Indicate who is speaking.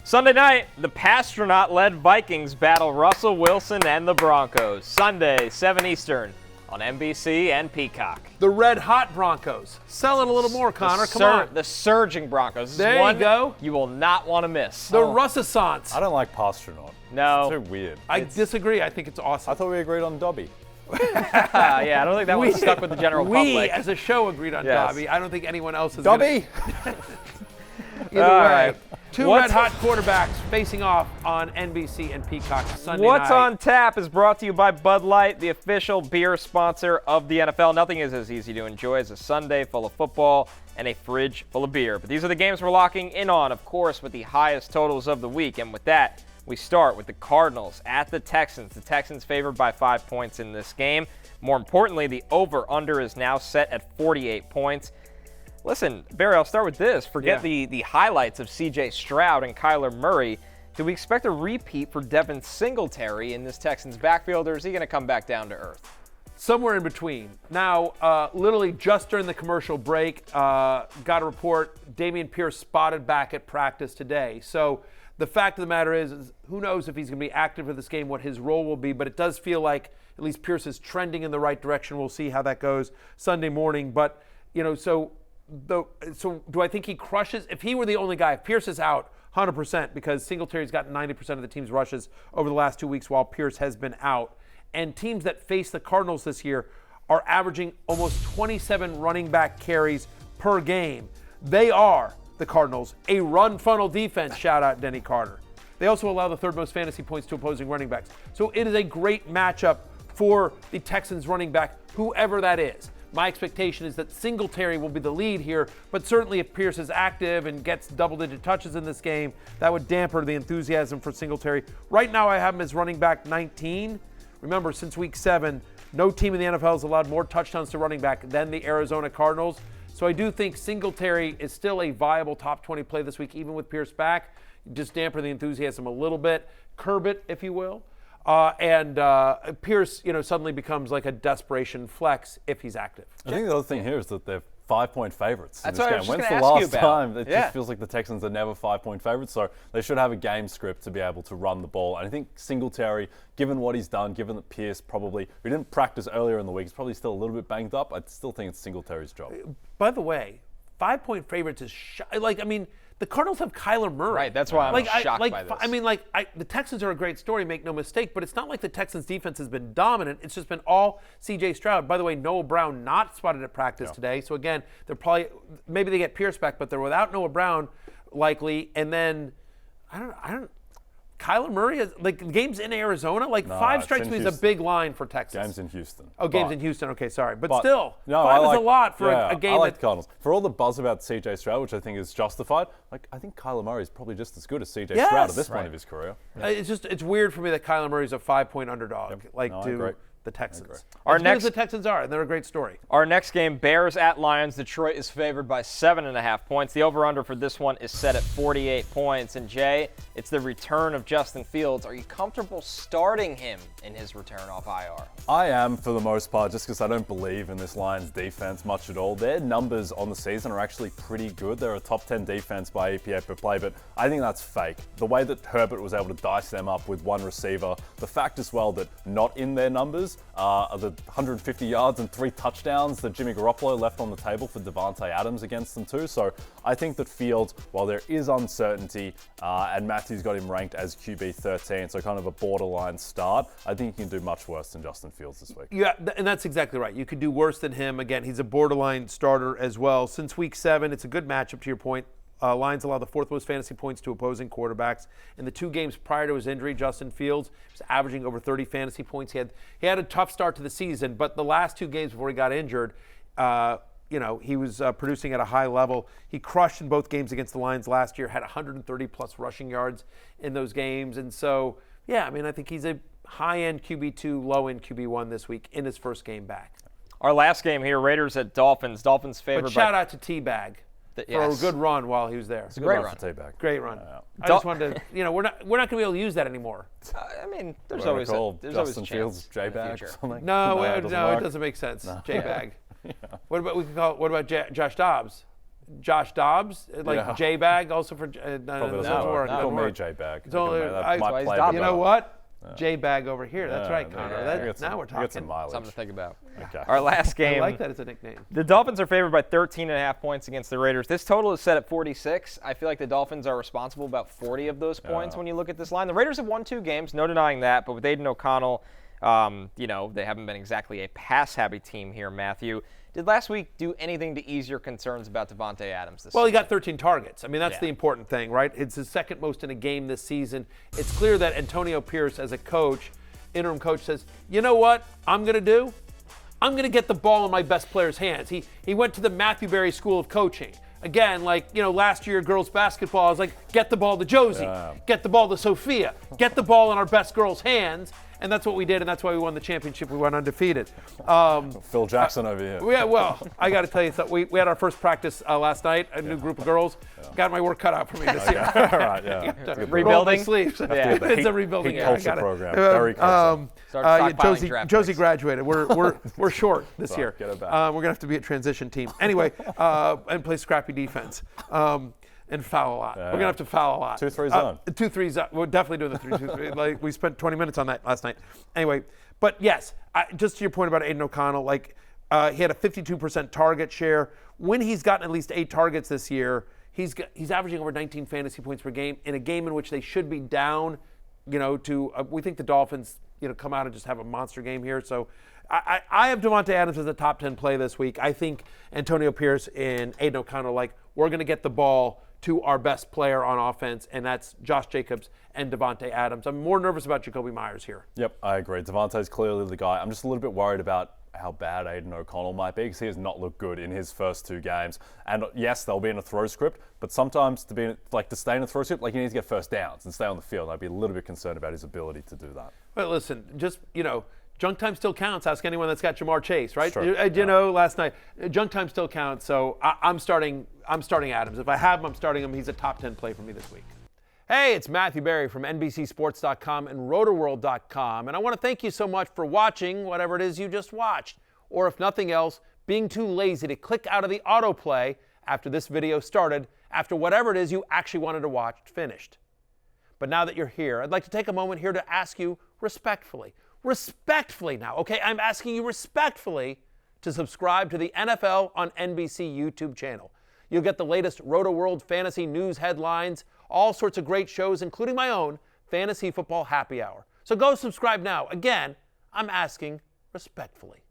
Speaker 1: Sunday night, the Pastronaut-led Vikings battle Russell Wilson and the Broncos. Sunday, 7 Eastern on NBC and Peacock.
Speaker 2: The red-hot Broncos. Sell it a little more, Connor. Come on.
Speaker 1: The surging Broncos.
Speaker 2: There you go.
Speaker 1: You will not want to miss.
Speaker 2: The Russessance.
Speaker 3: I don't like Pastronaut.
Speaker 1: No.
Speaker 3: It's too weird.
Speaker 2: I disagree. I think it's awesome.
Speaker 3: I thought we agreed on Dobby.
Speaker 1: Yeah, I don't think that one stuck with the general public.
Speaker 2: We, as a show, agreed on
Speaker 1: Yes.
Speaker 2: Dobby. I don't think anyone else is
Speaker 3: Dobby!
Speaker 2: Either
Speaker 1: All
Speaker 2: way,
Speaker 1: right.
Speaker 2: two red-hot quarterbacks facing off on NBC and Peacock Sunday
Speaker 1: What's
Speaker 2: night.
Speaker 1: on Tap is brought to you by Bud Light, the official beer sponsor of the NFL. Nothing is as easy to enjoy as a Sunday full of football and a fridge full of beer. But these are the games we're locking in on, of course, with the highest totals of the week. And with that, we start with the Cardinals at the Texans. The Texans favored by 5 points in this game. More importantly, the over-under is now set at 48 points. Listen, Barry, I'll start with this. Forget the highlights of C.J. Stroud and Kyler Murray. Do we expect a repeat for Devin Singletary in this Texans backfield, or is he going to come back down to earth?
Speaker 2: Somewhere in between. Now, literally just during the commercial break, got a report, Dameon Pierce spotted back at practice today. So the fact of the matter is who knows if he's going to be active for this game, what his role will be, but it does feel like at least Pierce is trending in the right direction. We'll see how that goes Sunday morning. But, so do I think he crushes? If he were the only guy, if Pierce is out 100%, because Singletary's got 90% of the team's rushes over the last 2 weeks while Pierce has been out, and teams that face the Cardinals this year are averaging almost 27 running back carries per game. They are, the Cardinals, a run funnel defense. Shout out Denny Carter. They also allow the third most fantasy points to opposing running backs. So it is a great matchup for the Texans running back, whoever that is. My expectation is that Singletary will be the lead here, but certainly if Pierce is active and gets double-digit touches in this game, that would damper the enthusiasm for Singletary. Right now I have him as running back 19. Remember, since week 7, no team in the NFL has allowed more touchdowns to running back than the Arizona Cardinals. So I do think Singletary is still a viable top 20 play this week, even with Pierce back. Just damper the enthusiasm a little bit, curb it, if you will. And Pierce, suddenly becomes like a desperation flex if he's active.
Speaker 3: I think the other thing here is that they're 5-point favorites in
Speaker 1: That's
Speaker 3: this
Speaker 1: what I
Speaker 3: game.
Speaker 1: was just
Speaker 3: When's
Speaker 1: gonna
Speaker 3: the
Speaker 1: ask you
Speaker 3: last
Speaker 1: about.
Speaker 3: time? It just feels like the Texans are never 5-point favorites, so they should have a game script to be able to run the ball. And I think Singletary, given what he's done, given that Pierce probably, who didn't practice earlier in the week, is probably still a little bit banged up, I still think it's Singletary's job.
Speaker 2: By the way, 5-point favorites is the Cardinals have Kyler Murray.
Speaker 1: Right, that's why I'm shocked by this.
Speaker 2: The Texans are a great story, make no mistake, but it's not like the Texans defense has been dominant. It's just been all C.J. Stroud. By the way, Noah Brown not spotted at practice today. So again, maybe they get Pierce back, but they're without Noah Brown likely. And then, Kyler Murray is games in Arizona. 5 strikes me as a big line for Texas.
Speaker 3: Games in Houston.
Speaker 2: Oh, games in Houston. Okay, sorry, but still,
Speaker 3: no,
Speaker 2: 5 is a lot for a game.
Speaker 3: I like the Cardinals. For all the buzz about C.J. Stroud, which I think is justified, I think Kyler Murray is probably just as good as C.J. Stroud at this point of his career.
Speaker 2: It's weird for me that Kyler Murray is a 5-point underdog, the Texans. As the Texans are, and they're a great story.
Speaker 1: Our next game, Bears at Lions. Detroit is favored by 7.5 points. The over-under for this one is set at 48 points. And Jay, it's the return of Justin Fields. Are you comfortable starting him in his return off IR?
Speaker 3: I am, for the most part, just because I don't believe in this Lions defense much at all. Their numbers on the season are actually pretty good. They're a top 10 defense by EPA per play, but I think that's fake. The way that Herbert was able to dice them up with one receiver, the fact as well that not in their numbers are the 150 yards and 3 touchdowns that Jimmy Garoppolo left on the table for Devontae Adams against them too. So I think that Fields, while there is uncertainty, and Matthew's got him ranked as QB 13, so kind of a borderline start, I think he can do much worse than Justin Fields this week.
Speaker 2: Yeah, and that's exactly right. You could do worse than him. Again, he's a borderline starter as well. Since week 7, it's a good matchup to your point. Lions allow the 4th most fantasy points to opposing quarterbacks. In the 2 games prior to his injury, Justin Fields was averaging over 30 fantasy points. He had a tough start to the season, but the last 2 games before he got injured, he was producing at a high level. He crushed in both games against the Lions last year, had 130-plus rushing yards in those games. And so, I think he's a high-end QB2, low-end QB1 this week in his first game back.
Speaker 1: Our last game here, Raiders at Dolphins. Dolphins favored
Speaker 2: But shout out to T-Bag. For a good run while he was there.
Speaker 1: It's a great run.
Speaker 2: Great run. I just wanted to, we're not going to be able to use that anymore.
Speaker 1: There's always
Speaker 3: Justin
Speaker 1: a
Speaker 3: Fields
Speaker 1: chance
Speaker 3: J-Bag or something.
Speaker 2: No, it doesn't make sense. J-Bag. What about Josh Dobbs? Josh Dobbs, like J-Bag, also for
Speaker 3: Probably
Speaker 2: doesn't
Speaker 3: doesn't
Speaker 2: work.
Speaker 3: Call me J-Bag.
Speaker 2: It's only- you know what? J-Bag over here. That's right, Connor. Now we're talking.
Speaker 3: Get some mileage.
Speaker 1: Something to think about.
Speaker 3: Okay.
Speaker 1: Our last game.
Speaker 2: I like that as a nickname.
Speaker 1: The Dolphins are favored by 13.5 points against the Raiders. This total is set at 46. I feel like the Dolphins are responsible about 40 of those points when you look at this line. The Raiders have won 2 games, no denying that, but with Aiden O'Connell, they haven't been exactly a pass-happy team here, Matthew. Did last week do anything to ease your concerns about Devontae Adams this
Speaker 2: Well, he
Speaker 1: season?
Speaker 2: got 13 targets. I mean, that's the important thing, right? It's his second most in a game this season. It's clear that Antonio Pierce, as a coach, interim coach, says, you know what I'm going to do? I'm going to get the ball in my best player's hands. He went to the Matthew Berry School of Coaching. Again, last year, girls basketball, I was like, get the ball to Josie, get the ball to Sophia, get the ball in our best girls' hands. And that's what we did, and that's why we won the championship. We went undefeated.
Speaker 3: Phil Jackson over here.
Speaker 2: Yeah, well, I got to tell you something. We had our first practice last night, a new group of girls. Got my work cut out for me this year.
Speaker 3: All right, yeah.
Speaker 1: Rebuilding?
Speaker 2: Roll my sleeves.
Speaker 1: Yeah.
Speaker 2: It's a rebuilding year.
Speaker 3: Culture program. Very culture.
Speaker 2: Josie graduated. We're short this year.
Speaker 3: Get it back.
Speaker 2: We're gonna have to be a transition team anyway, and play scrappy defense. And foul a lot. We're gonna have to foul a lot.
Speaker 3: 2-3 zone.
Speaker 2: 2-3 zone. We're definitely doing the 3-2-3. Like we spent 20 minutes on that last night. Anyway, but yes, just to your point about Aiden O'Connell, he had a 52% target share. When he's gotten at least 8 targets this year, he's averaging over 19 fantasy points per game in a game in which they should be down. We think the Dolphins, come out and just have a monster game here. So I have Devontae Adams as a top 10 play this week. I think Antonio Pierce and Aiden O'Connell, we're going to get the ball to our best player on offense, and that's Josh Jacobs and Devontae Adams. I'm more nervous about Jacoby Myers here.
Speaker 3: Yep, I agree. Devontae's clearly the guy. I'm just a little bit worried about how bad Aiden O'Connell might be because he has not looked good in his first 2 games. And yes, they'll be in a throw script, but sometimes to stay in a throw script, you need to get first downs and stay on the field. I'd be a little bit concerned about his ability to do that.
Speaker 2: But listen, just, junk time still counts. Ask anyone that's got Jamar Chase, right?
Speaker 3: Sure.
Speaker 2: Last night, junk time still counts. So I'm starting Adams. If I have him, I'm starting him. He's a top 10 play for me this week. Hey, it's Matthew Berry from NBCSports.com and RotorWorld.com, and I want to thank you so much for watching whatever it is you just watched, or if nothing else, being too lazy to click out of the autoplay after this video started, after whatever it is you actually wanted to watch finished. But now that you're here, I'd like to take a moment here to ask you respectfully now, okay? I'm asking you respectfully to subscribe to the NFL on NBC YouTube channel. You'll get the latest Roto-World fantasy news headlines, all sorts of great shows, including my own Fantasy Football Happy Hour. So go subscribe now. Again, I'm asking respectfully.